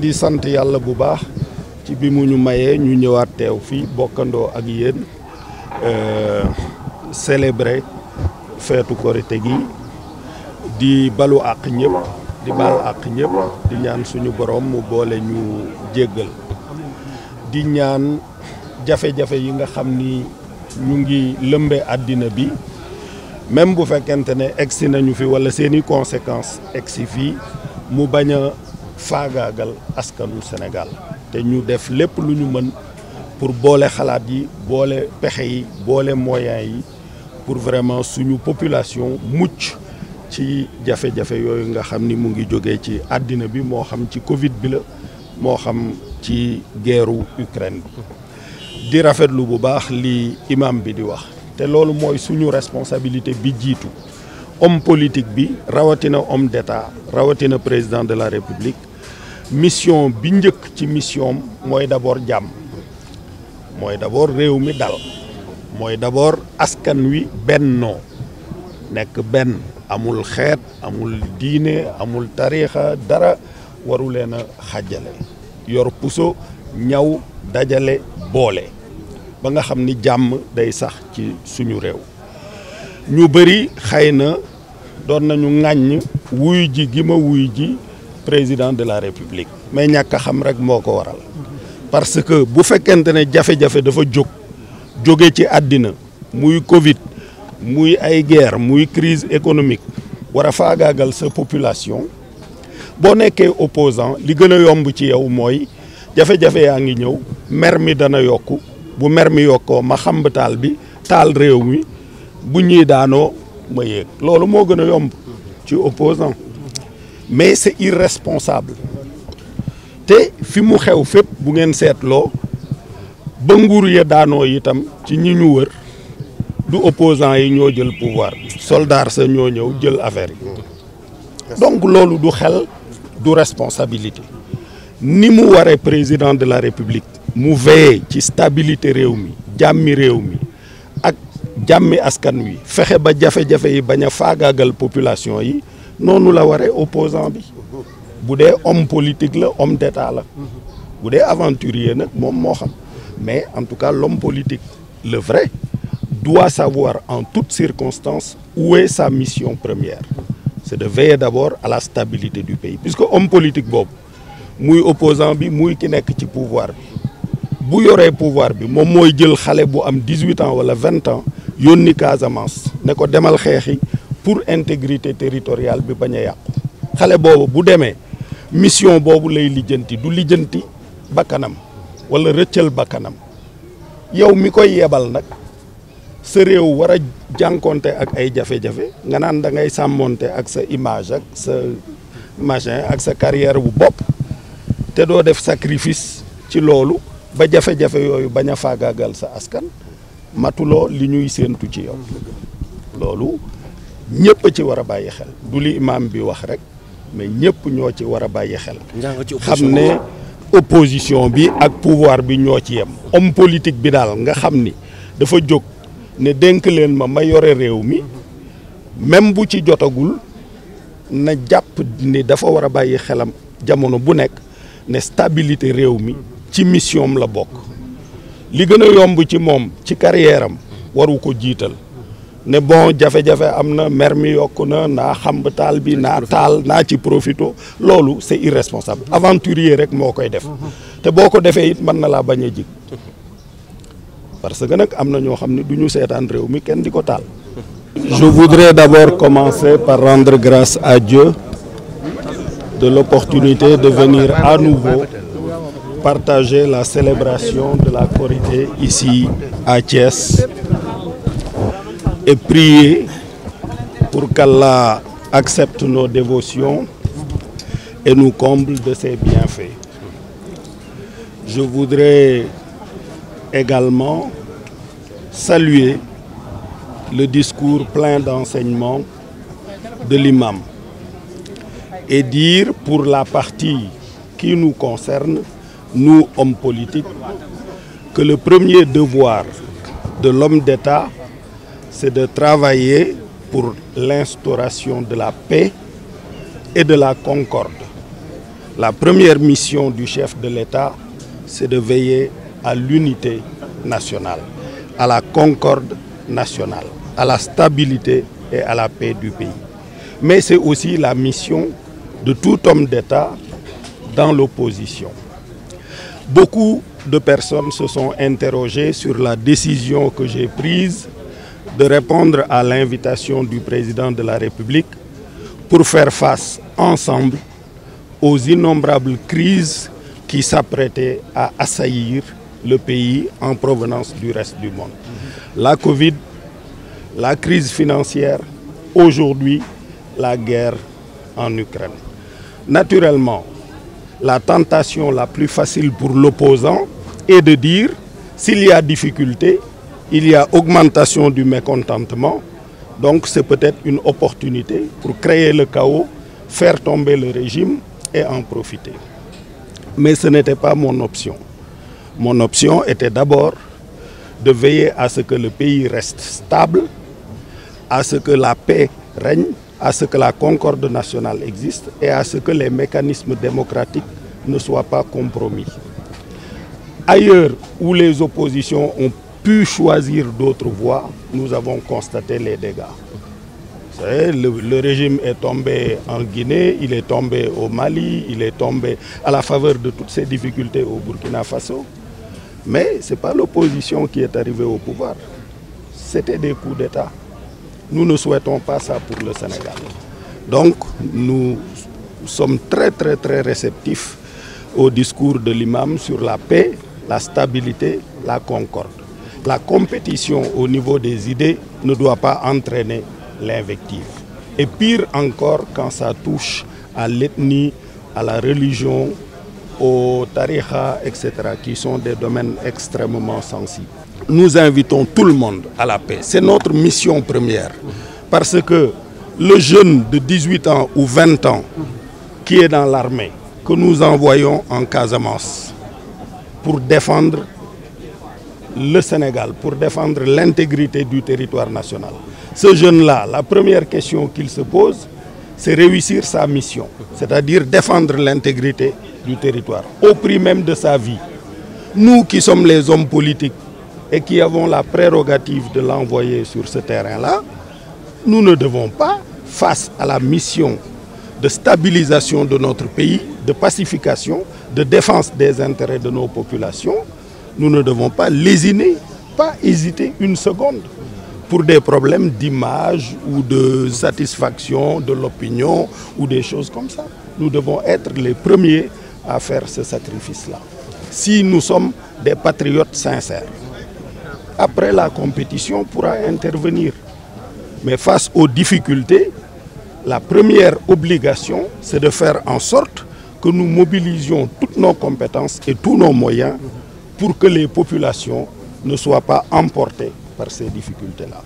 di sant yàlla bu baax ci bi mu ñu mayee ñu ñëwaat teew fii bokkandoo ak yéen célébrer feetu Korité gi di balu àq ñëpp di baal àq ñëpp di ñaan suñu borom mu boole ñu jéggal di ñaan jafe-jafe yi nga xam ni ñu ngi lëmbe àddina bi même bu fekkente ne egsi nañu fi wala seeni conséquences egsi fii mu bañ a faagaagal askanu Sénégal te ñu def lépp lu ñu mën pour boole xalaat yi boole pexe yi boole moyens yi pour vraiment suñu population mucc ci jafe-jafe yooyu nga xam ni mu ngi jógee ci àddina bi moo xam ci Covid bi la moo xam ci guerru Ukraine bi di rafetlu bu baax li imam bi di wax te loolu mooy suñu responsabilité bi jiitu homme politique bi rawatina homme d'État rawatina président de la République mission bi njëkk ci mission mooy d'abord jàmm mooy d'abord réew mi dal mooy d'abord askan wi bennoo nekk benn amul xeet amul diine amul tariixa dara waru leen a xàjjale yor puso ñaw dajale boole ba nga xam ni jàmm day sax ci suñu réew ñu bëri xëy na doon nañu ŋàññ wuyu ji gi ma wuyu ji président de la République mais ñàkk a xam rek moo ko waral parce que bu fekkente ne jafe-jafe dafa jóge ci àddina muy Covid muy ay guerre muy crise économique war a faagaagal sa population boo nekkee opposant li gën a yomb ci yow mooy jafe-jafe yaa ngi ñëw mer mi dana yokku bu mer mi yokkoo ma xamb taal bi taal réew mi bu ñuy daanoo ma yéeg loolu moo gën a yomb ci opposant mais c'est irresponsable te fi mu xew fépp bu ngeen seetloo ba nguur ya daanoo itam ci ñi ñu wër du opposant yi ñoo jël pouvoir bi soldat sa ñoo ñëw jël affaire yi donc loolu du xel du responsabilité ni mu waree président de la République mu veiller ci stabilité réew mi jàmmi réew mi ak jàmmi askan wi fexe ba jafe-jafe yi bañ a faagaagal population yi noonu la waree opposant bi bu dee homme politique la homme d'État la bu dee aventurier nag moom moo xam mais en tout cas l'homme politique le vrai doit savoir en toutes circonstances où est sa mission première c'est de veiller d'abord à la stabilité du pays puisque homme politique boobu muy opposant bi muy ki nekk ci pouvoir bi bu yoree pouvoir bi moom mooy jël xale bu am 18 ans wala 20 ans yónni Casamance ne ko demal xeexi pour intégrité territoriale bi bañ a yàqu xale boobu bu demee mission boobu lay lijjanti du lijjanti bakkanam wala rëccal bakkanam yow mi koy yebal nag sa réew war a jànkonte ak ay jafe-jafe nga naan da ngay sàmmonte ak sa image ak sa machin ak sa carrière bu bopp te doo def sacrifice ci loolu ba jafe-jafe yooyu bañ a faagaagal sa askan matuloo li ñuy séentu ci yow loolu ñëpp ci war a bàyyi xel du li imam bi wax rek mais ñëpp ñoo ci war a bàyyi xel xam ne opposition bi ak pouvoir bi ñoo ci yem homme politique bi daal nga xam ni dafa jóg ne dénk leen ma yore réew mi même bu ci jotagul na jàpp ni dafa war a bàyyi xelam jamono bu nekk ne stabilité réew mi ci mission la bokk li gën a yomb ci moom ci carrière am waru ko jiital ne bon jafe-jafe am na mer mi yokku na naa xamb taal bi naa taal naa ci profito loolu c'est irresponsable aventurier rek moo koy def te boo ko defee it mën na laa bañ a jig parce que nag am na ñoo xam ne du ñu seetaan réew mi kenn di ko taal. Je voudrais d'abord commencer par rendre grâce à Dieu de l'opportunité de venir à nouveau partager la célébration de la Korité ici à Thiès et prier pour qu'Allah accepte nos dévotions et nous comble de ses bienfaits. Je voudrais également saluer le discours plein d'enseignements de l'imam et dire pour la partie qui nous concerne, nous hommes politiques, que le premier devoir de l'homme d'État, c'est de travailler pour l'instauration de la paix et de la concorde. La première mission du chef de l'État, c'est de veiller à l'unité nationale, à la concorde nationale, à la stabilité et à la paix du pays. Mais c'est aussi la mission de tout homme d'État dans l'opposition. Beaucoup de personnes se sont interrogées sur la décision que j'ai prise de répondre à l'invitation du président de la République pour faire face ensemble aux innombrables crises qui s'apprêtaient à assaillir le pays en provenance du reste du monde. La Covid, la crise financière, aujourd'hui la guerre en Ukraine. Naturellement, la tentation la plus facile pour l'opposant est de dire s'il y a difficulté, il y a augmentation du mécontentement, donc c'est peut-être une opportunité pour créer le chaos, faire tomber le régime et en profiter. Mais ce n'était pas mon option. Mon option était d'abord de veiller à ce que le pays reste stable, à ce que la paix règne, à ce que la concorde nationale existe et à ce que les mécanismes démocratiques ne soient pas compromis. Ailleurs où les oppositions ont pu choisir d'autres voies, nous avons constaté les dégâts. Vous savez, le régime est tombé en Guinée, il est tombé au Mali, il est tombé à la faveur de toutes ces difficultés au Burkina Faso. Mais ce n'est pas l'opposition qui est arrivée au pouvoir, c'était des coups d'État. Nous ne souhaitons pas ça pour le Sénégal. Donc nous sommes très réceptifs au discours de l'imam sur la paix, la stabilité, la concorde. La compétition au niveau des idées ne doit pas entraîner l'invective. Et pire encore quand ça touche à l'ethnie, à la religion, au tariqa, etc., qui sont des domaines extrêmement sensibles. Nous invitons tout le monde à la paix. C'est notre mission première. Parce que le jeune de 18 ans ou 20 ans qui est dans l'armée, que nous envoyons en Casamance pour défendre le Sénégal, pour défendre l'intégrité du territoire national. Ce jeune-là, la première question qu'il se pose, c'est réussir sa mission, c'est-à-dire défendre l'intégrité du territoire, au prix même de sa vie. Nous qui sommes les hommes politiques et qui avons la prérogative de l'envoyer sur ce terrain-là, nous ne devons pas, face à la mission de stabilisation de notre pays, de pacification, de défense des intérêts de nos populations, nous ne devons pas lésiner, pas hésiter une seconde pour des problèmes d'image ou de satisfaction de l'opinion ou des choses comme ça. Nous devons être les premiers à faire ce sacrifice-là. Si nous sommes des patriotes sincères, après la compétition pourra intervenir. Mais face aux difficultés, la première obligation, c'est de faire en sorte que nous mobilisions toutes nos compétences et tous nos moyens pour que les populations ne soient pas emportées par ces difficultés-là.